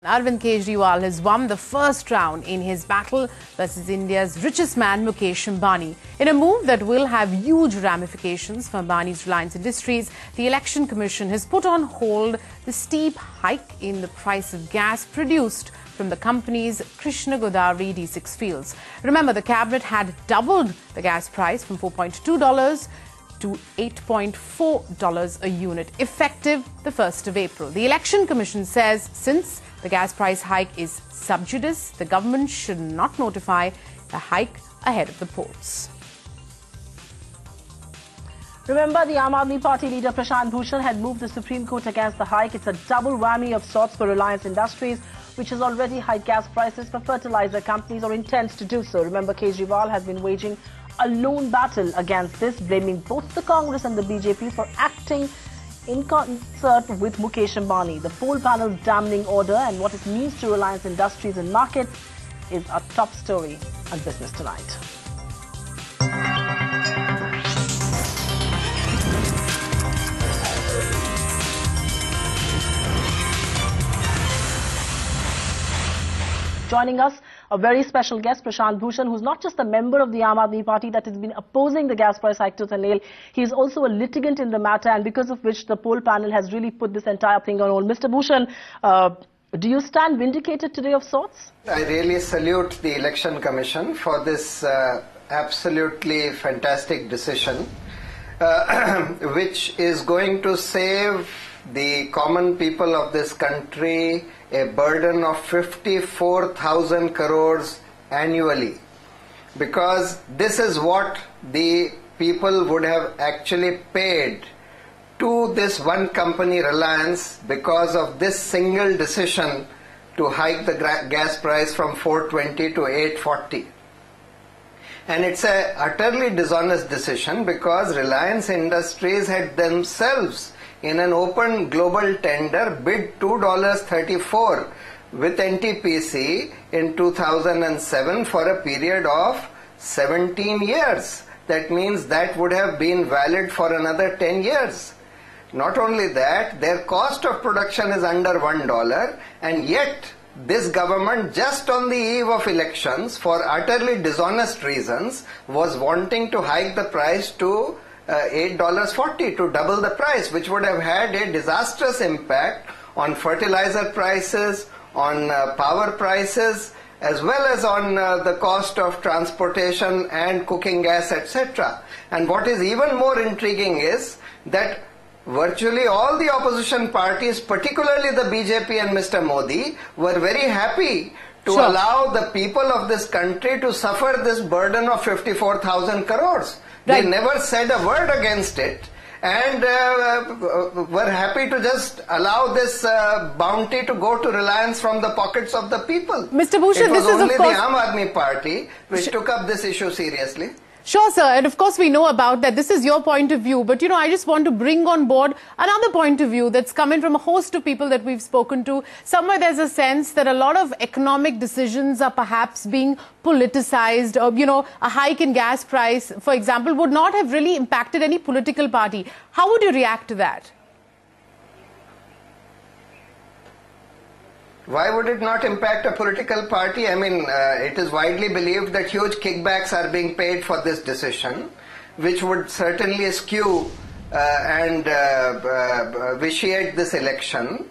Arvind Kejriwal has won the first round in his battle versus India's richest man Mukesh Ambani. In a move that will have huge ramifications for Ambani's Reliance Industries, the Election Commission has put on hold the steep hike in the price of gas produced from the company's Krishna Godavari D6 fields. Remember, the cabinet had doubled the gas price from $4.2 to $8.4 a unit, effective the 1st of April. The Election Commission says since the gas price hike is sub-judice, the government should not notify a hike ahead of the polls. Remember, the Aam Aadmi Party leader Prashant Bhushan had moved the Supreme Court against the hike. It's a double whammy of sorts for Reliance Industries, which has already hiked gas prices for fertilizer companies or intends to do so. Remember, Kejriwal has been waging a lone battle against this, blaming both the Congress and the BJP for acting in concert with Mukesh Ambani. The poll panel's damning order and what it means to Reliance Industries and markets is our top story on Business Tonight. Joining us, a very special guest, Prashant Bhushan, who's not just a member of the Aam Aadmi Party that has been opposing the gas price hike tooth and nail. He is also a litigant in the matter, and because of which the poll panel has really put this entire thing on hold. Mr. Bhushan, do you stand vindicated today of sorts? I really salute the Election Commission for this absolutely fantastic decision, which is going to save the common people of this country a burden of 54,000 crores annually, because this is what the people would have actually paid to this one company, Reliance, because of this single decision to hike the gas price from 420 to 840. And it's a utterly dishonest decision, because Reliance Industries had themselves in an open global tender bid $2.34 with NTPC in 2007 for a period of 17 years. That means that would have been valid for another 10 years. Not only that, their cost of production is under $1, and yet this government, just on the eve of elections, for utterly dishonest reasons, was wanting to hike the price to $8.40, to double the price, which would have had a disastrous impact on fertilizer prices, on power prices, as well as on the cost of transportation and cooking gas, etc. And what is even more intriguing is that virtually all the opposition parties, particularly the BJP and Mr. Modi, were very happy to allow the people of this country to suffer this burden of 54,000 crores. Right. They never said a word against it, and were happy to just allow this bounty to go to Reliance from the pockets of the people. Mr. Bhushan, it was this only is of course the Aam Aadmi Party which took up this issue seriously. Sure, sir. And of course, we know about that. This is your point of view. But, I just want to bring on board another point of view that's coming from a host of people that we've spoken to. Somewhere there's a sense that a lot of economic decisions are perhaps being politicized. A hike in gas price, for example, would not have really impacted any political party. How would you react to that? Why would it not impact a political party? I mean, it is widely believed that huge kickbacks are being paid for this decision, which would certainly skew and vitiate this election,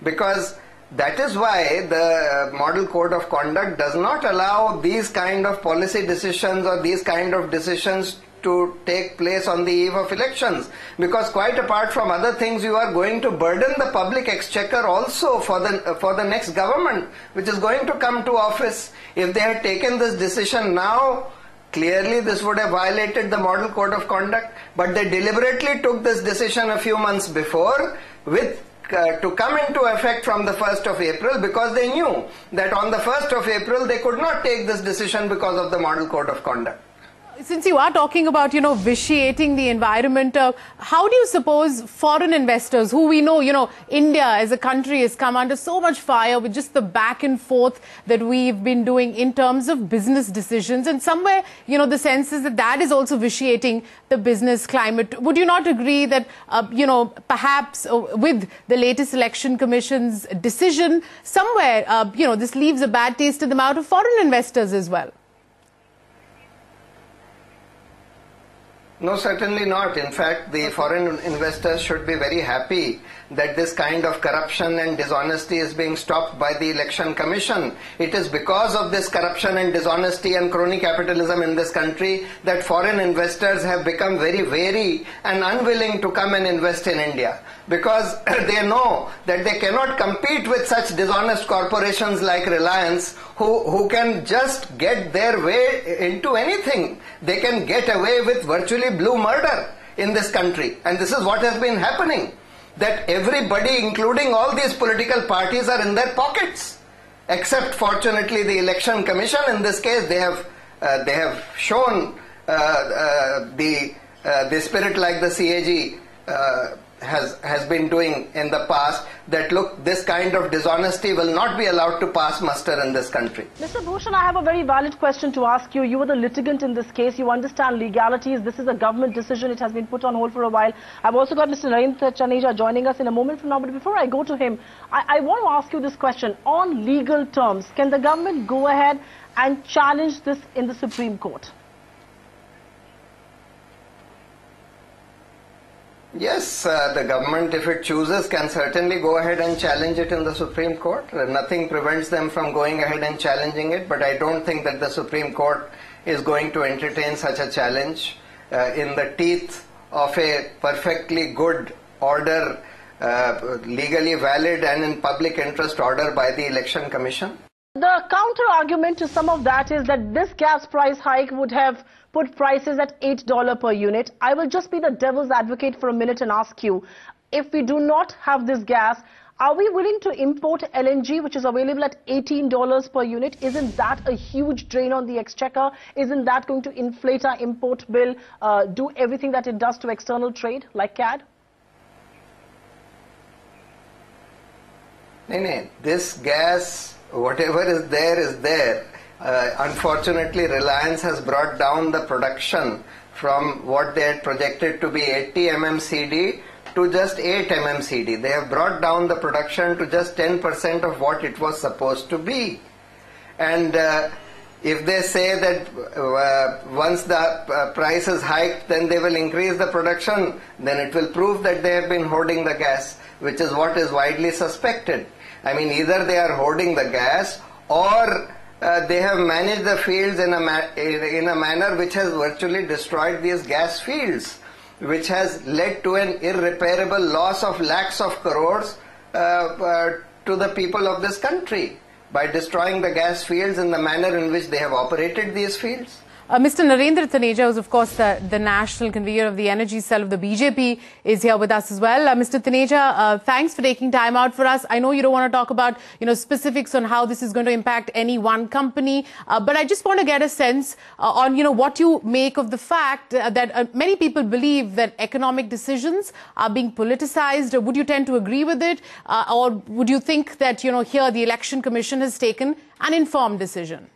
because that is why the Model Code of Conduct does not allow these kind of policy decisions or these kind of decisions to take place on the eve of elections, because quite apart from other things, you are going to burden the public exchequer also for the next government which is going to come to office. If they had taken this decision now, clearly this would have violated the Model Code of Conduct, but they deliberately took this decision a few months before to come into effect from the 1st of April, because they knew that on the 1st of April they could not take this decision because of the Model Code of Conduct. Since you are talking about, vitiating the environment, how do you suppose foreign investors, who we know, India as a country has come under so much fire with just the back and forth that we've been doing in terms of business decisions, and somewhere, the sense is that that is also vitiating the business climate. Would you not agree that, perhaps with the latest election commission's decision, somewhere, this leaves a bad taste in the mouth of foreign investors as well? No, certainly not. In fact, the foreign investors should be very happy that this kind of corruption and dishonesty is being stopped by the Election Commission. It is because of this corruption and dishonesty and crony capitalism in this country that foreign investors have become very wary and unwilling to come and invest in India. Because they know that they cannot compete with such dishonest corporations like Reliance, who can just get their way into anything. They can get away with virtually blue murder in this country. And this is what has been happening. That everybody, including all these political parties, are in their pockets. Except, fortunately, the Election Commission. In this case, they have shown the spirit like the CAG has been doing in the past, that look, this kind of dishonesty will not be allowed to pass muster in this country. Mr. Bhushan, I have a very valid question to ask you. You were the litigant in this case. You understand legalities. This is a government decision. It has been put on hold for a while. I've also got Mr. Narendra Taneja joining us in a moment from now. But before I go to him, I want to ask you this question. On legal terms, can the government go ahead and challenge this in the Supreme Court? Yes, the government, if it chooses, can certainly go ahead and challenge it in the Supreme Court. Nothing prevents them from going ahead and challenging it, but I don't think that the Supreme Court is going to entertain such a challenge in the teeth of a perfectly good order, legally valid and in public interest order by the Election Commission. The counter-argument to some of that is that this gas price hike would have put prices at $8 per unit. I will just be the devil's advocate for a minute and ask you, if we do not have this gas, are we willing to import LNG, which is available at $18 per unit? Isn't that a huge drain on the exchequer? Isn't that going to inflate our import bill, do everything that it does to external trade, like CAD? No, this gas, whatever is there. Unfortunately, Reliance has brought down the production from what they had projected to be 80 mmcd to just 8 mmcd. They have brought down the production to just 10% of what it was supposed to be. And if they say that once the price is hiked, then they will increase the production, then it will prove that they have been hoarding the gas, which is what is widely suspected. I mean, either they are hoarding the gas, or they have managed the fields in a manner which has virtually destroyed these gas fields, which has led to an irreparable loss of lakhs of crores to the people of this country by destroying the gas fields in the manner in which they have operated these fields. Mr. Narendra Taneja, who's of course the national convener of the energy cell of the BJP, is here with us as well. Mr. Taneja, thanks for taking time out for us. I know you don't want to talk about, specifics on how this is going to impact any one company, but I just want to get a sense on, what you make of the fact that many people believe that economic decisions are being politicized. Would you tend to agree with it, or would you think that, here the Election Commission has taken an informed decision?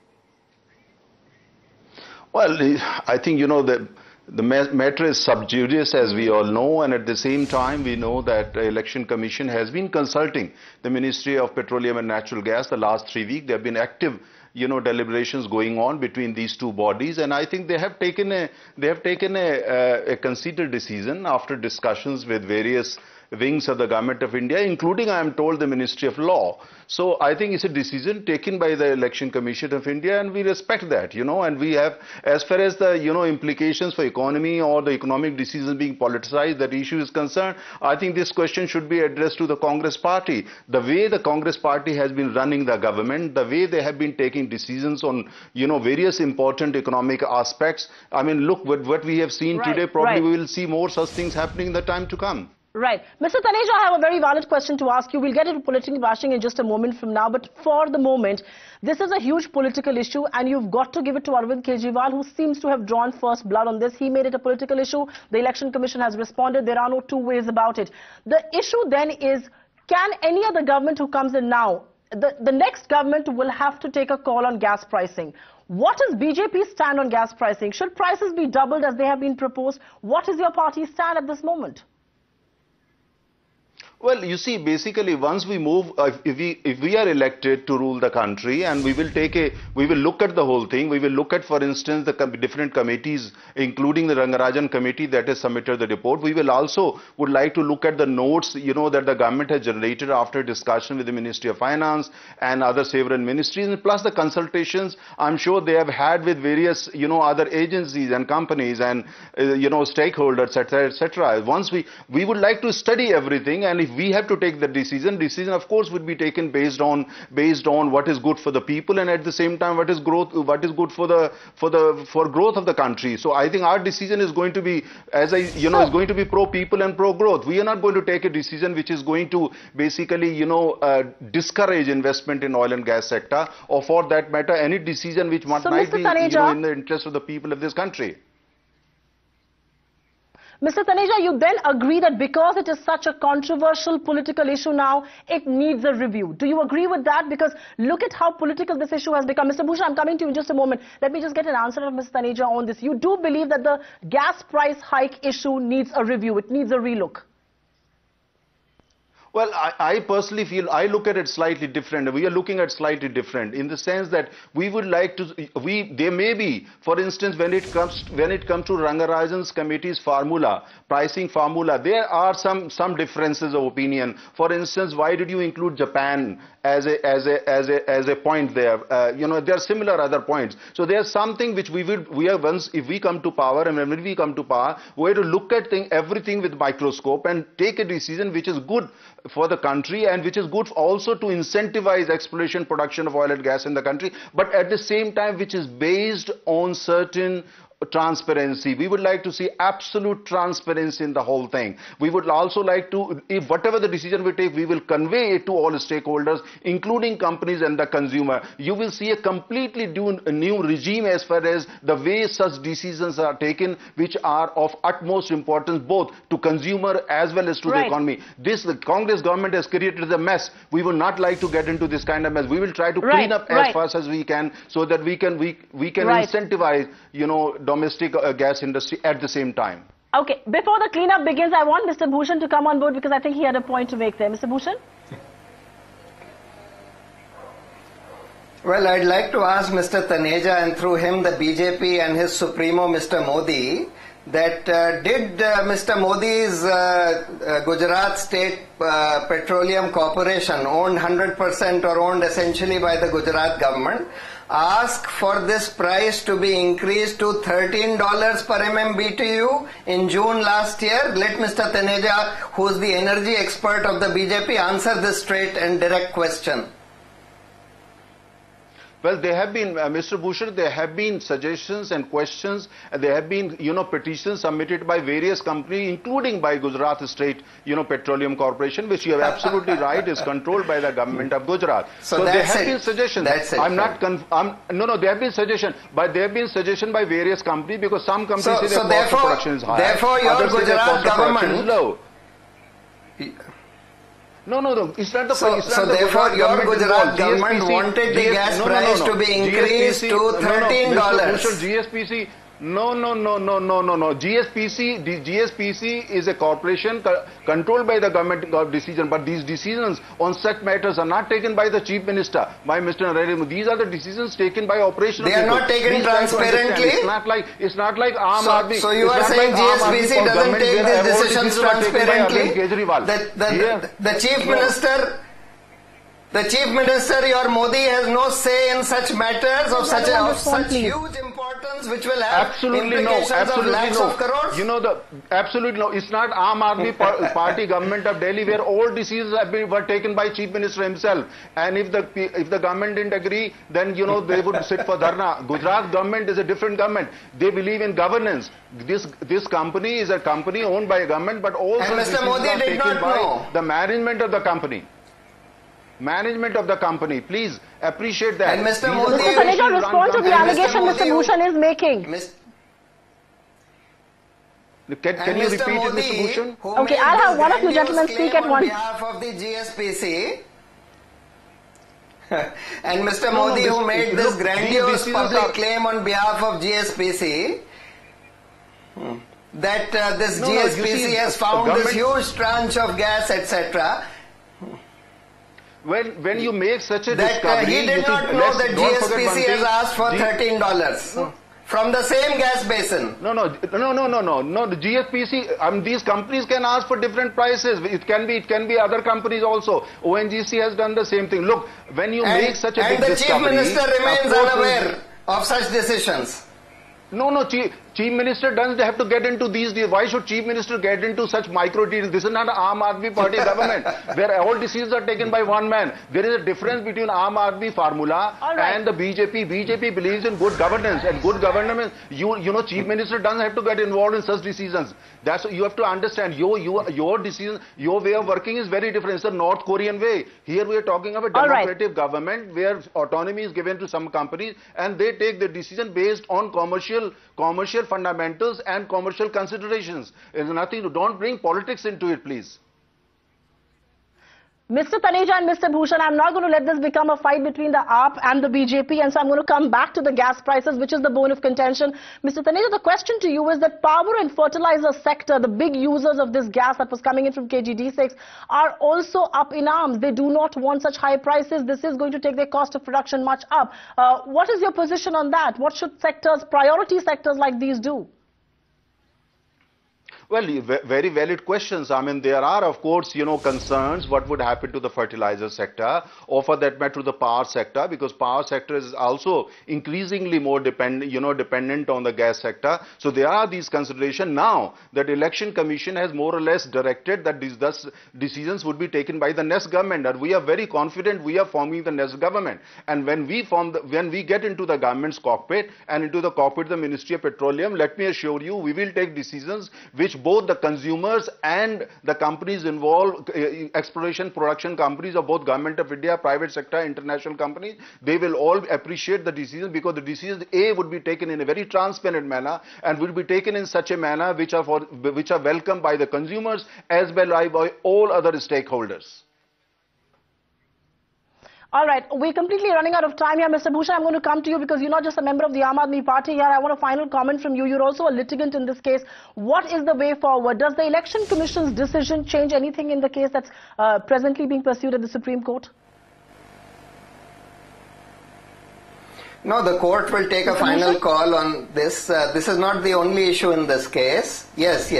Well, I think, the matter is sub-judice, as we all know, and at the same time, we know that the Election Commission has been consulting the Ministry of Petroleum and Natural Gas the last 3 weeks. There have been active, deliberations going on between these two bodies, and I think they have taken a considered decision after discussions with various wings of the Government of India, including, I am told, the Ministry of Law. So I think it's a decision taken by the Election Commission of India, and we respect that, and we have, as far as the, implications for economy or the economic decisions being politicized, that issue is concerned, I think this question should be addressed to the Congress party. The way the Congress party has been running the government, the way they have been taking decisions on, various important economic aspects, I mean, look, what we have seen today, probably we will see more such things happening in the time to come. Right. Mr. Taneja, I have a very valid question to ask you. We'll get into political bashing in just a moment from now. But for the moment, this is a huge political issue and you've got to give it to Arvind Kejriwal, who seems to have drawn first blood on this. He made it a political issue. The Election Commission has responded. There are no two ways about it. The issue then is, can any other government who comes in now, the next government will have to take a call on gas pricing. What is BJP's stand on gas pricing? Should prices be doubled as they have been proposed? What is your party's stand at this moment? Well, you see, basically, once we move, if we are elected to rule the country, and we will look at the whole thing. We will look at, for instance, the different committees, including the Rangarajan committee that has submitted the report. We will also would like to look at the notes, that the government has generated after discussion with the Ministry of Finance and other several ministries, and plus the consultations I'm sure they have had with various, other agencies and companies and, stakeholders, etc., etc. Once we would like to study everything, and if we have to take the decision of course would be taken based on what is good for the people, and at the same time what is good for growth of the country. So I think our decision is going to be, is going to be pro people and pro growth. We are not going to take a decision which is going to basically discourage investment in oil and gas sector, or for that matter any decision which might be in the interest of the people of this country. Mr. Taneja, you then agree that because it is such a controversial political issue now, it needs a review. Do you agree with that? Because look at how political this issue has become. Mr. Bhushan, I'm coming to you in just a moment. Let me just get an answer from Mr. Taneja on this. You do believe that the gas price hike issue needs a review. It needs a relook. Well, I personally feel I look at it slightly different. We are looking at slightly different in the sense that we would like to. There may be, for instance, when it comes to Rangarajan's committee's pricing formula, there are some differences of opinion. For instance, why did you include Japan as a point there? There are similar other points. So there's something which once if we come to power, and when we come to power, we have to look at everything with microscope and take a decision which is good for the country and which is good also to incentivize exploration, production of oil and gas in the country, but at the same time which is based on certain transparency. We would like to see absolute transparency in the whole thing. We would also like to, if whatever the decision we take, we will convey it to all stakeholders, including companies and the consumer. You will see a completely new regime as far as the way such decisions are taken, which are of utmost importance both to consumer as well as to the economy. The Congress government has created a mess. We will not like to get into this kind of mess. We will try to clean up as fast as we can, so that we can incentivize, domestic gas industry at the same time. Okay, before the cleanup begins, I want Mr. Bhushan to come on board because I think he had a point to make there. Mr. Bhushan? Well, I'd like to ask Mr. Taneja, and through him the BJP and his supremo Mr. Modi, that did Mr. Modi's Gujarat State Petroleum Corporation, owned 100% or owned essentially by the Gujarat government, ask for this price to be increased to $13 per MMBTU in June last year? Let Mr. Taneja, who is the energy expert of the BJP, answer this straight and direct question. Well, there have been, Mr. Bhushan, there have been suggestions and questions. There have been, petitions submitted by various companies, including by Gujarat State, Petroleum Corporation, which you are absolutely right, is controlled by the government of Gujarat. So there have been suggestions. That's it. There have been suggestions, but there have been suggestions by various companies, because some companies say their cost of production is high. Therefore, your Gujarat government is low. No, it's not the price. So therefore, your Gujarat government wanted the gas price to be increased to $13. GSPC. No. GSPC is a corporation controlled by the government decision, but these decisions on such matters are not taken by the Chief Minister, by Mr. Narendra Modi. These are the decisions taken by operational people. They are not taken transparently. It's not like Aam Aadmi. So you are saying GSPC doesn't take these decisions transparently? The Chief Minister... The Chief Minister, your Modi, has no say in such matters of such huge importance, which will have implications of lakhs of crores. You know, absolutely no. It's not Aam Aadmi Party government of Delhi where all decisions were taken by Chief Minister himself. And if the government didn't agree, then you know they would sit for dharna. Gujarat government is a different government. They believe in governance. This company is a company owned by a government, but all Mr. Modi are did taken not by know. the management of the company. Management of the company, please appreciate that. And Mr. Mr. Taneja, respond to the allegation Mr. Bhushan is making. Can you repeat it, Mr. Bhushan? Okay, I'll have one of you gentlemen speak at once. On behalf of the GSPC. And Mr. Modi, who made this grandiose public claim on behalf of GSPC, that this GSPC has found this huge tranche of gas, etc. When you make such a that discovery, he did not know that GSPC has asked for $13 from the same gas basin. No. The GSPC, these companies can ask for different prices. It can be other companies also. ONGC has done the same thing. Look, when you make such a big discovery, and the Chief Minister remains unaware of such decisions. No, Chief Minister doesn't have to get into these. Why should Chief Minister get into such micro deals? This is not an Aam Aadmi Party government where all decisions are taken by one man. There is a difference between Aam Aadmi formula and the BJP. BJP believes in good governance, and good governance. You know, Chief Minister doesn't have to get involved in such decisions. That's what you have to understand. Your decision, your way of working is very different. It's the North Korean way. Here we are talking of a democratic government where autonomy is given to some companies, and they take the decision based on commercial fundamentals and commercial considerations. There's nothing to, don't bring politics into it, please. Mr. Taneja and Mr. Bhushan, I'm not going to let this become a fight between the AAP and the BJP, and so I'm going to come back to the gas prices, which is the bone of contention. Mr. Taneja, the question to you is that power and fertilizer sector, the big users of this gas that was coming in from KG-D6, are also up in arms. They do not want such high prices. This is going to take their cost of production much up. What is your position on that? What should sectors, priority sectors like these do? Well, very valid questions. I mean, there are, of course, concerns what would happen to the fertilizer sector, or for that matter to the power sector, because power sector is also increasingly more dependent on the gas sector. So there are these considerations. Now that Election Commission has more or less directed that these decisions would be taken by the next government, and we are very confident we are forming the next government. And when we get into the government's cockpit and into the cockpit of the Ministry of Petroleum, let me assure you, we will take decisions which both the consumers and the companies involved, exploration production companies of both Government of India, private sector, international companies, they will all appreciate the decisions, because the decisions would be taken in a very transparent manner and will be taken in such a manner which are welcomed by the consumers as well as by all other stakeholders. All right, we're completely running out of time here. Mr. Bhushan, I'm going to come to you because you're not just a member of the Aam Aadmi Party here. I want a final comment from you. You're also a litigant in this case. What is the way forward? Does the Election Commission's decision change anything in the case that's presently being pursued at the Supreme Court? No, the court will take a final call on this. This is not the only issue in this case. Yes.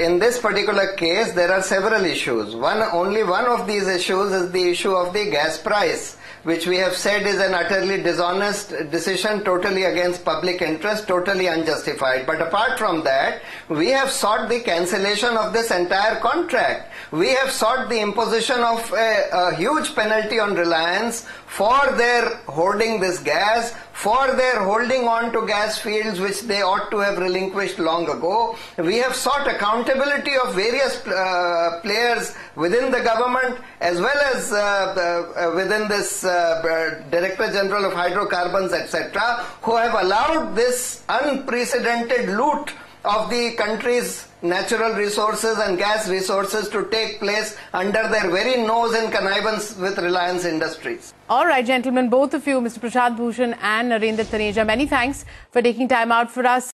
In this particular case, there are several issues. Only one of these issues is the issue of the gas price, which we have said is an utterly dishonest decision, totally against public interest, totally unjustified. But apart from that, we have sought the cancellation of this entire contract. We have sought the imposition of a huge penalty on Reliance for their hoarding this gas, for their holding on to gas fields which they ought to have relinquished long ago. We have sought accountability of various players within the government as well as within this Director General of Hydrocarbons, etc., who have allowed this unprecedented loot of the country's natural resources and gas resources to take place under their very nose in connivance with Reliance Industries. All right, gentlemen, both of you, Mr. Prashant Bhushan and Narendra Taneja, many thanks for taking time out for us.